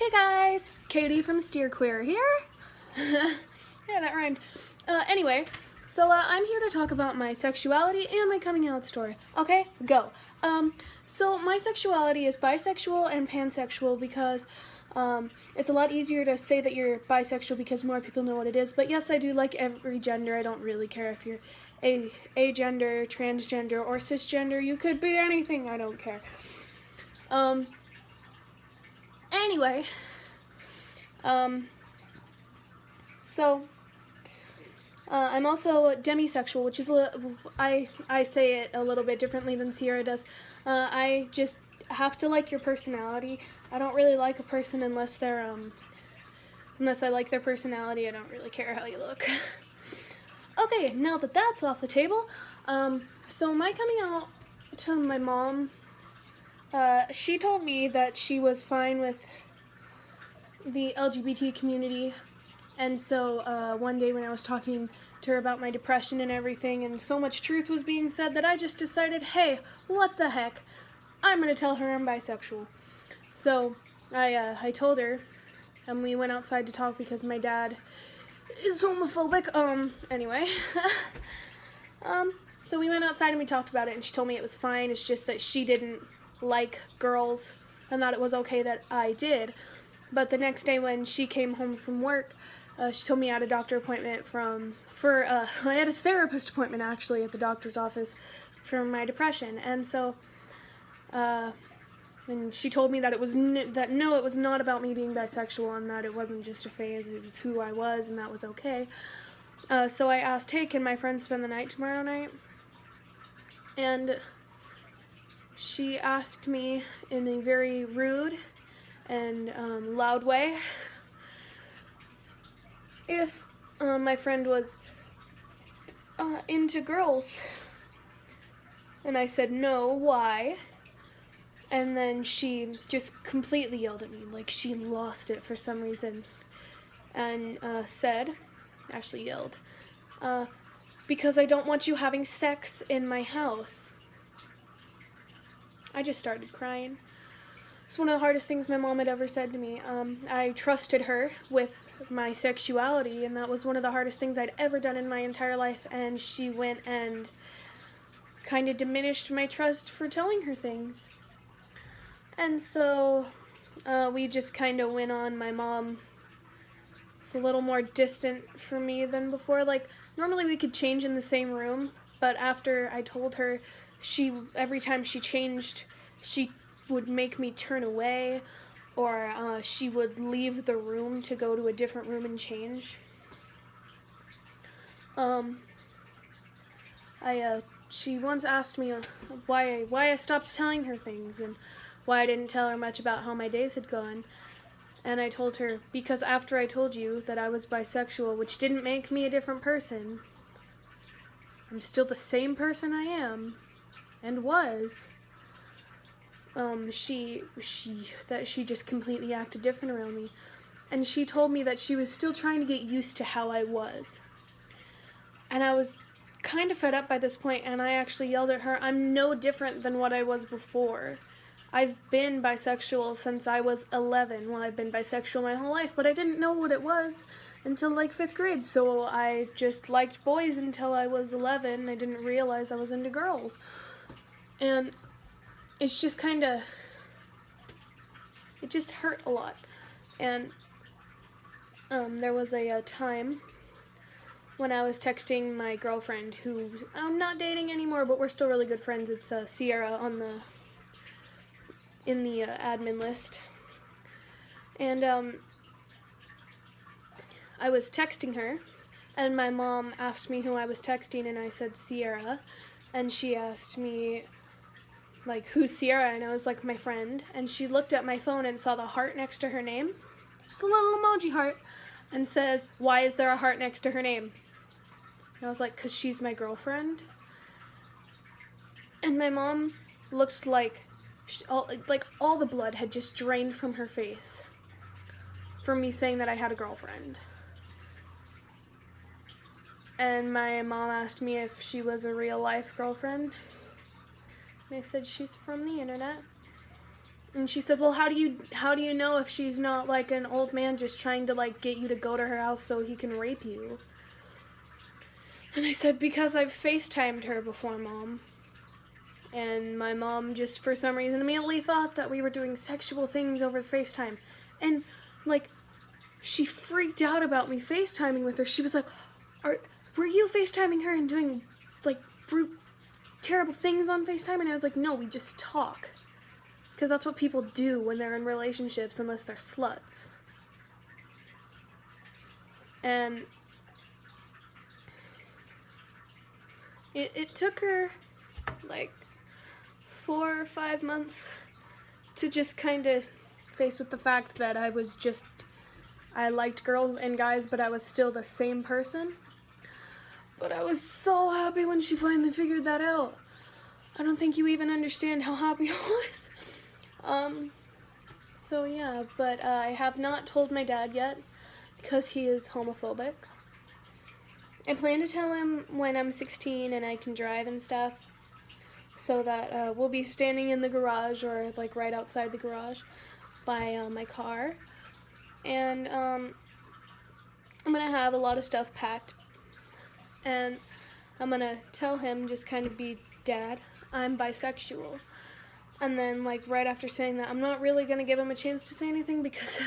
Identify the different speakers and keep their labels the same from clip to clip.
Speaker 1: Hey guys, Katie from Steerqueer here. Yeah, that rhymed. Anyway, so I'm here to talk about my sexuality and my coming out story. Okay, go. So my sexuality is bisexual and pansexual because it's a lot easier to say that you're bisexual because more people know what it is. But yes, I do like every gender. I don't really care if you're agender, transgender, or cisgender. You could be anything. I don't care. Anyway, I'm also demisexual, which is I say it a little bit differently than Sierra does. I just have to like your personality. I don't really like a person unless I like their personality. I don't really care how you look. Okay, now that that's off the table, so my coming out to my mom, she told me that she was fine with the LGBT community, and so one day when I was talking to her about my depression and everything, and so much truth was being said, that I just decided, hey, what the heck, I'm gonna tell her I'm bisexual. So I told her, and we went outside to talk because my dad is homophobic. Anyway, so we went outside and we talked about it, and she told me it was fine. It's just that she didn't like girls and that it was okay that I did. But the next day when she came home from work, she told me I had a doctor appointment I had a therapist appointment actually at the doctor's office for my depression. And so and she told me that it was it was not about me being bisexual, and that it wasn't just a phase, it was who I was, and that was okay. So I asked, hey, can my friend spend the night tomorrow night? And she asked me in a very rude and loud way if my friend was into girls. And I said, no, why? And then she just completely yelled at me, like she lost it for some reason, and yelled, because I don't want you having sex in my house. I just started crying. It's one of the hardest things my mom had ever said to me. I trusted her with my sexuality, and that was one of the hardest things I'd ever done in my entire life, and she went and kind of diminished my trust for telling her things. And so we just kind of went on. My mom is a little more distant from me than before. Like, normally we could change in the same room, but after I told her, every time she changed, she would make me turn away, or she would leave the room to go to a different room and change. She once asked me why I stopped telling her things and why I didn't tell her much about how my days had gone. And I told her, because after I told you that I was bisexual, which didn't make me a different person, I'm still the same person I am and was. She just completely acted different around me. And she told me that she was still trying to get used to how I was. And I was kind of fed up by this point, and I actually yelled at her, I'm no different than what I was before. I've been bisexual since I was 11. Well, I've been bisexual my whole life, but I didn't know what it was until like 5th grade. So I just liked boys until I was 11. I didn't realize I was into girls. And it's just it just hurt a lot. And there was a time when I was texting my girlfriend, who I'm not dating anymore, but we're still really good friends. It's Sierra in the admin list. And I was texting her, and my mom asked me who I was texting, and I said Sierra, and she asked me, like, who's Sierra? And I was like, my friend. And she looked at my phone and saw the heart next to her name, just a little emoji heart, and says, why is there a heart next to her name? And I was like, 'cause she's my girlfriend. And my mom looked like all the blood had just drained from her face from me saying that I had a girlfriend. And my mom asked me if she was a real life girlfriend. And I said she's from the internet. And she said, well, how do you know if she's not like an old man just trying to like get you to go to her house so he can rape you? And I said, because I've FaceTimed her before, Mom. And my mom just for some reason immediately thought that we were doing sexual things over FaceTime. And like, she freaked out about me FaceTiming with her. She was like, were you FaceTiming her and doing like terrible things on FaceTime? And I was like, no, we just talk. Because that's what people do when they're in relationships, unless they're sluts. And it took her like 4 or 5 months to just kind of face with the fact that I liked girls and guys, but I was still the same person. But I was so happy when she finally figured that out. I don't think you even understand how happy I was. So yeah, but I have not told my dad yet because he is homophobic. I plan to tell him when I'm 16 and I can drive and stuff, so that we'll be standing in the garage or like right outside the garage by my car, and I'm gonna have a lot of stuff packed, and I'm gonna tell him, just kind of be, Dad, I'm bisexual. And then like right after saying that, I'm not really gonna give him a chance to say anything because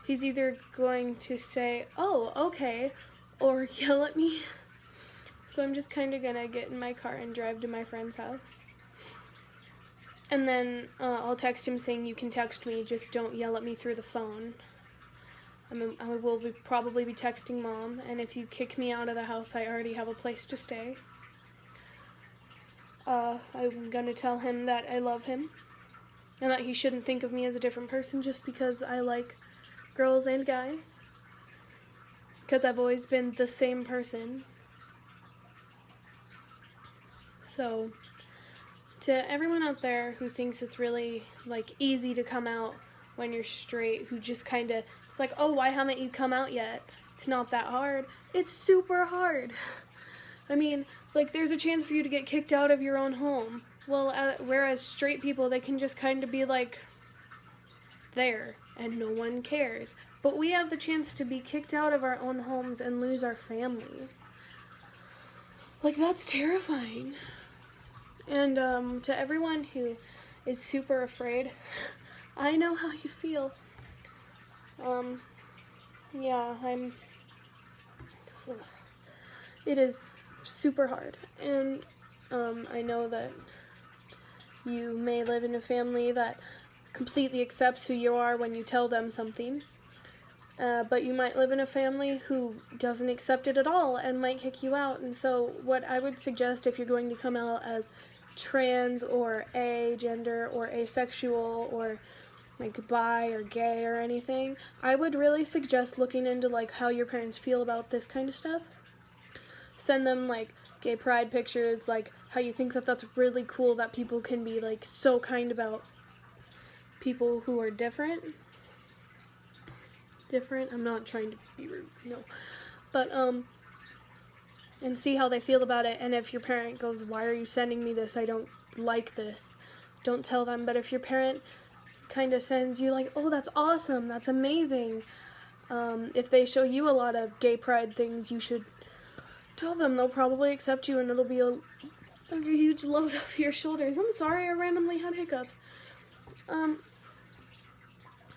Speaker 1: he's either going to say, oh, okay, or yell at me. So I'm just kind of gonna get in my car and drive to my friend's house. And then I'll text him saying, you can text me, just don't yell at me through the phone. I will probably be texting Mom, and if you kick me out of the house, I already have a place to stay. I'm gonna tell him that I love him, and that he shouldn't think of me as a different person just because I like girls and guys. Because I've always been the same person. So, to everyone out there who thinks it's really like easy to come out when you're straight, who just kind of, it's like, oh, why haven't you come out yet? It's not that hard. It's super hard. I mean, like, there's a chance for you to get kicked out of your own home. Well, whereas straight people, they can just kind of be like there and no one cares. But we have the chance to be kicked out of our own homes and lose our family. Like, that's terrifying. And to everyone who is super afraid, I know how you feel. Yeah, it is super hard. And I know that you may live in a family that completely accepts who you are when you tell them something. But you might live in a family who doesn't accept it at all and might kick you out. And so what I would suggest, if you're going to come out as trans or agender or asexual or like bi or gay or anything, I would really suggest looking into like how your parents feel about this kind of stuff. Send them like gay pride pictures, like how you think that that's really cool that people can be like so kind about people who are different. I'm not trying to be rude, no. But and see how they feel about it. And if your parent goes, why are you sending me this? I don't like this. Don't tell them. But if your parent kind of sends you like, oh, that's awesome, that's amazing. If they show you a lot of gay pride things, you should tell them. They'll probably accept you and it'll be a huge load off your shoulders. I'm sorry I randomly had hiccups.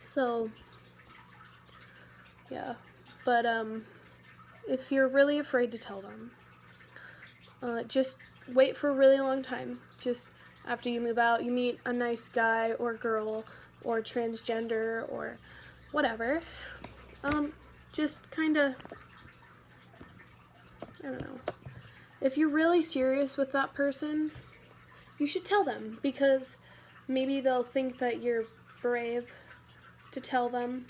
Speaker 1: So, yeah. But, if you're really afraid to tell them, just wait for a really long time. Just after you move out, you meet a nice guy or girl or transgender or whatever. Just kind of, I don't know. If you're really serious with that person, you should tell them, because maybe they'll think that you're brave to tell them.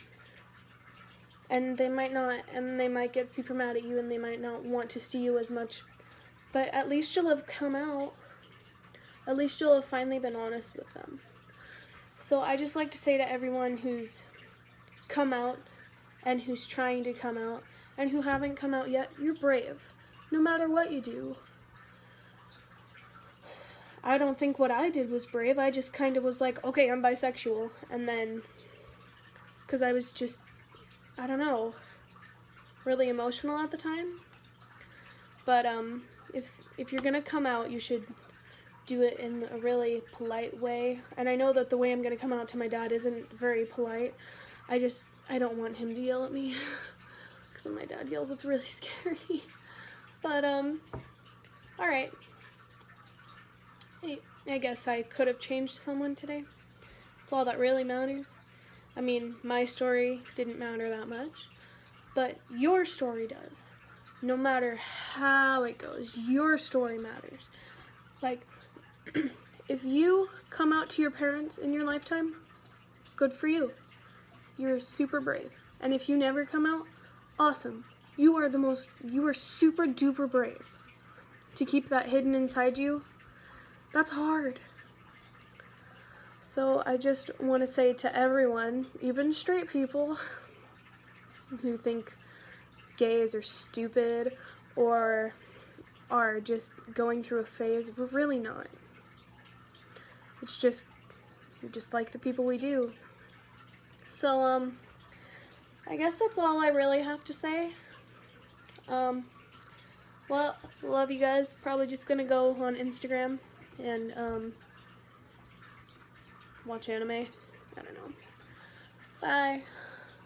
Speaker 1: And they might not, and they might get super mad at you, and they might not want to see you as much. But at least you'll have come out. At least you'll have finally been honest with them. So I just like to say to everyone who's come out, and who's trying to come out, and who haven't come out yet, you're brave. No matter what you do. I don't think what I did was brave. I just kind of was like, okay, I'm bisexual. And then, because I was just, I don't know, really emotional at the time. But if you're gonna come out, you should do it in a really polite way. And I know that the way I'm gonna come out to my dad isn't very polite. I don't want him to yell at me. Because when my dad yells, it's really scary. But alright. Hey, I guess I could have changed someone today. That's all that really matters. I mean, my story didn't matter that much, but your story does. No matter how it goes, your story matters. Like, if you come out to your parents in your lifetime, good for you. You're super brave. And if you never come out, awesome. You are super duper brave. To keep that hidden inside you, that's hard. So I just want to say to everyone, even straight people who think gays are stupid or are just going through a phase, we're really not. It's just, we just like the people we do. So, I guess that's all I really have to say. Well, love you guys. Probably just gonna go on Instagram and, watch anime. I don't know. Bye.